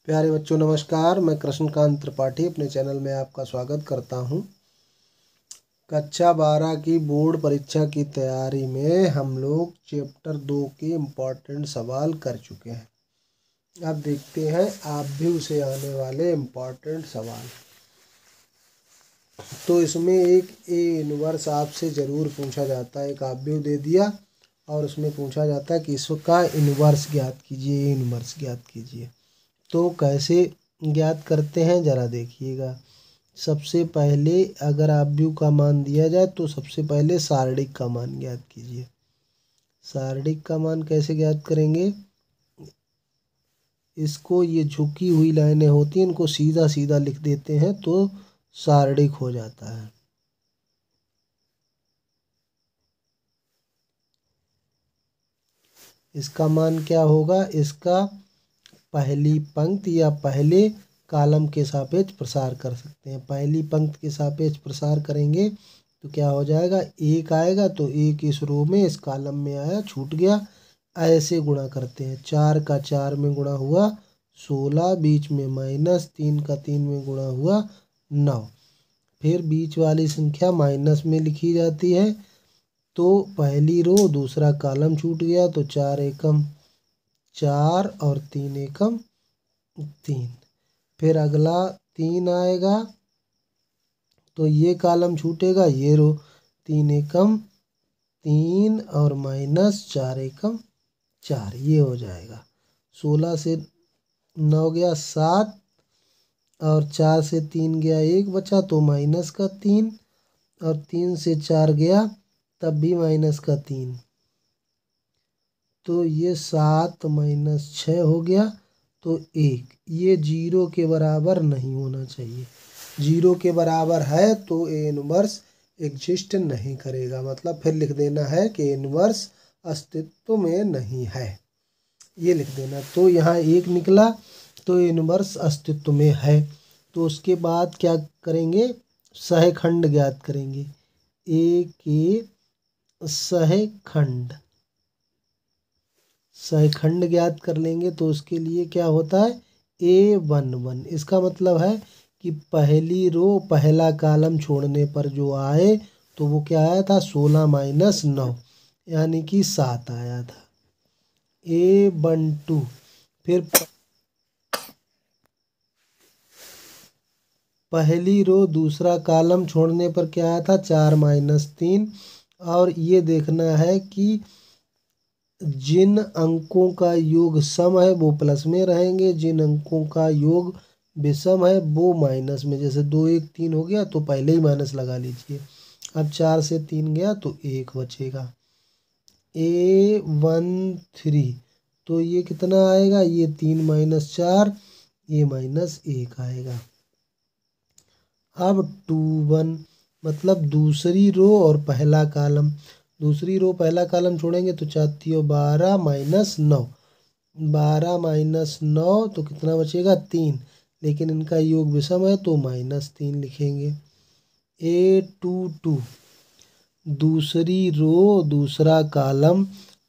प्यारे बच्चों नमस्कार। मैं कृष्णकांत त्रिपाठी अपने चैनल में आपका स्वागत करता हूं। कक्षा 12 की बोर्ड परीक्षा की तैयारी में हम लोग चैप्टर 2 के इम्पोर्टेंट सवाल कर चुके हैं। अब देखते हैं आव्यूह से आने वाले इम्पोर्टेंट सवाल। तो इसमें एक ए इनवर्स आपसे ज़रूर पूछा जाता है। एक आव्यूह दे दिया और उसमें पूछा जाता है कि इसका इनवर्स ज्ञात कीजिए, इनवर्स ज्ञात कीजिए। तो कैसे ज्ञात करते हैं ज़रा देखिएगा। सबसे पहले अगर आव्यूह का मान दिया जाए तो सबसे पहले सारणिक का मान ज्ञात कीजिए। सारणिक का मान कैसे ज्ञात करेंगे? इसको ये झुकी हुई लाइनें होती हैं, इनको सीधा सीधा लिख देते हैं तो सारणिक हो जाता है। इसका मान क्या होगा? इसका पहली पंक्ति या पहले कॉलम के सापेक्ष प्रसार कर सकते हैं। पहली पंक्ति के सापेक्ष प्रसार करेंगे तो क्या हो जाएगा? एक आएगा तो एक इस रो में इस कॉलम में आया, छूट गया। ऐसे गुणा करते हैं। 4 का 4 में गुणा हुआ 16, बीच में माइनस, 3 का 3 में गुणा हुआ 9। फिर बीच वाली संख्या माइनस में लिखी जाती है। तो पहली रो दूसरा कॉलम छूट गया तो 4 एकम 4 और 3 एकम 3। फिर अगला 3 आएगा तो ये कॉलम छूटेगा, ये रो 3 एकम 3 और माइनस 4 एकम 4, ये हो जाएगा। 16 से 9 गया 7 और 4 से 3 गया 1 बचा तो माइनस का 3 और 3 से 4 गया तब भी माइनस का 3। तो ये 7 माइनस 6 हो गया तो 1। ये 0 के बराबर नहीं होना चाहिए। 0 के बराबर है तो ए इनवर्स एग्जिस्ट नहीं करेगा। मतलब फिर लिख देना है कि इनवर्स अस्तित्व में नहीं है, ये लिख देना। तो यहाँ 1 निकला तो इनवर्स अस्तित्व में है। तो उसके बाद क्या करेंगे? सहखंड ज्ञात करेंगे। ए के सहखंड ज्ञात कर लेंगे तो उसके लिए क्या होता है? A11। इसका मतलब है कि पहली रो पहला कॉलम छोड़ने पर जो आए तो वो क्या आया था? 16 माइनस 9 यानी कि 7 आया था। A12 फिर पहली रो दूसरा कॉलम छोड़ने पर क्या आया था? 4 माइनस 3। और ये देखना है कि जिन अंकों का योग सम है वो प्लस में रहेंगे, जिन अंकों का योग विषम है वो माइनस में। जैसे 2 1 3 हो गया तो पहले ही माइनस लगा लीजिए। अब 4 से 3 गया तो 1 बचेगा। A13 तो ये कितना आएगा? ये 3 माइनस 4, ये माइनस 1 आएगा। अब 21 मतलब दूसरी रो और पहला कॉलम। दूसरी रो पहला कॉलम छोड़ेंगे तो 4 12 माइनस 9, 12 माइनस 9 तो कितना बचेगा? 3। लेकिन इनका योग विषम है तो माइनस 3 लिखेंगे। A22 दूसरी रो दूसरा कॉलम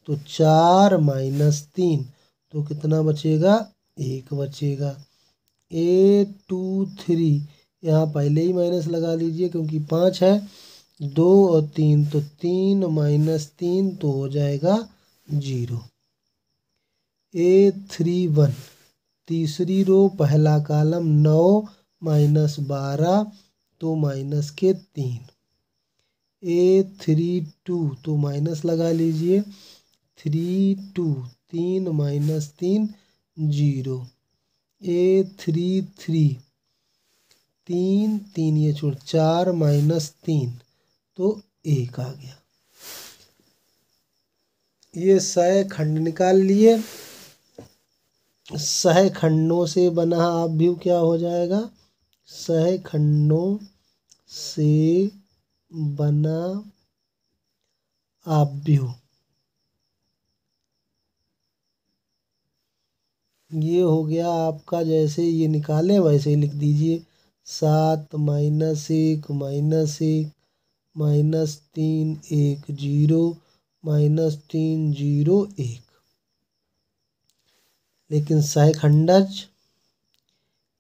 तो 4 माइनस 3 तो कितना बचेगा? 1 बचेगा। A23 यहाँ पहले ही माइनस लगा लीजिए क्योंकि 5 है। 2 और 3 तो 3 माइनस 3 तो हो जाएगा 0। A31 तीसरी रो पहला कॉलम 9 माइनस 12 तो माइनस के 3। A32 तो माइनस लगा लीजिए। 3 माइनस 3 0। A33 3 ये छोड़ 4 माइनस 3 तो 1 आ गया। ये सहखंड निकाल लिए। सहखंडों से बना आव्यूह क्या हो जाएगा? सहखंडों से बना आव्यूह ये हो गया आपका। जैसे ये निकाले वैसे ही लिख दीजिए। 7 माइनस 1 माइनस 1 माइनस 3 1 0 माइनस 3 0 1। लेकिन सहखंडज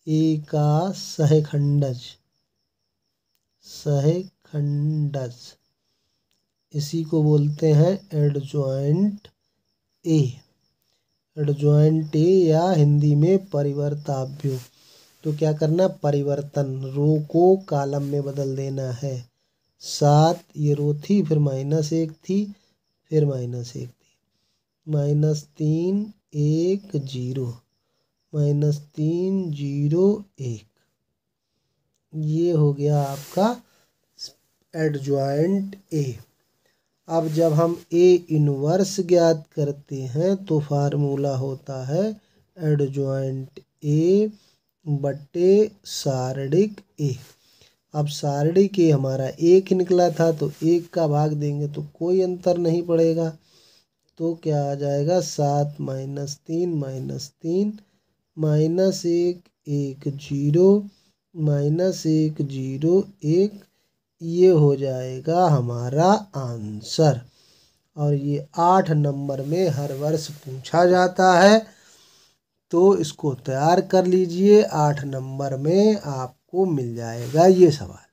ए का सहखंडज, सहखंडज इसी को बोलते हैं एडजॉइंट ए। एडजॉइंट ए या हिंदी में परिवर्ताभ्यो। तो क्या करना, परिवर्तन, रो को कॉलम में बदल देना है। 7 ये रो थी, फिर -1 थी, फिर -1 थी, -3 1 0, -3 0 1। ये हो गया आपका एडजॉइंट ए। अब जब हम ए इनवर्स ज्ञात करते हैं तो फार्मूला होता है एडजॉइंट ए बटे सारणिक ए। अब सारणिक ए हमारा 1 निकला था तो 1 का भाग देंगे तो कोई अंतर नहीं पड़ेगा। तो क्या आ जाएगा, 7 - 3 -3 -1 1 0 -1 0 1। ये हो जाएगा हमारा आंसर। और ये 8 नंबर में हर वर्ष पूछा जाता है, तो इसको तैयार कर लीजिए। 8 नंबर में आपको मिल जाएगा ये सवाल।